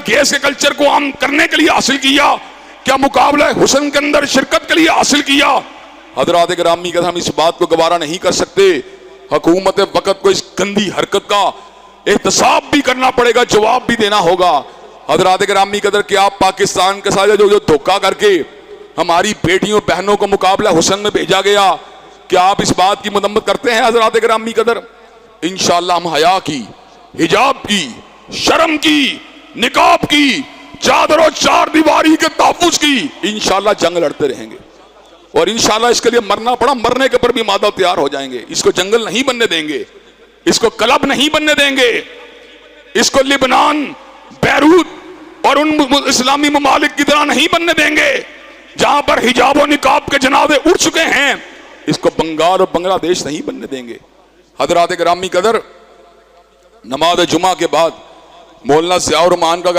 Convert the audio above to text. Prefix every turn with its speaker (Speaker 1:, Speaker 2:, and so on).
Speaker 1: Gas के culture को आम करने के लिए हासिल किया? क्या मुकाबला हुस्न के अंदर शिरकत के लिए हासिल किया? हजरात गिरामी कदर, हम इस बात को गवारा नहीं कर सकते। हुकूमत वक्त को इस गंदी हरकत का एहतसाब भी करना पड़ेगा, जवाब भी देना होगा। हजरात गिरामी कदर, क्या पाकिस्तान के साथ जो धोखा करके हमारी बेटियों बहनों को मुकाबला हुस्न में भेजा गया, क्या आप इस बात की मदम्मत करते हैं? हजरात गिरामी कदर, इंशाअल्लाह हम हया की, हिजाब की, शर्म की, निकाब की, चादरों चार दीवारी के तहफ्फुज़ की इंशाअल्लाह जंग लड़ते रहेंगे। और इंशाअल्लाह इसके लिए मरना पड़ा, मरने के पर भी मादा तैयार हो जाएंगे। इसको जंगल नहीं बनने देंगे, इसको क्लब नहीं बनने देंगे, इसको लिबनान, बैरूत और उन इस्लामी ममालिक की तरह नहीं बनने देंगे जहां पर हिजाब और निकाब के जनाजे उड़ चुके हैं। इसको बंगाल और बांग्लादेश नहीं बनने देंगे। हजरात गिरामी कदर, नमाज जुमा के बाद मौलाना ज़िया उर रहमान का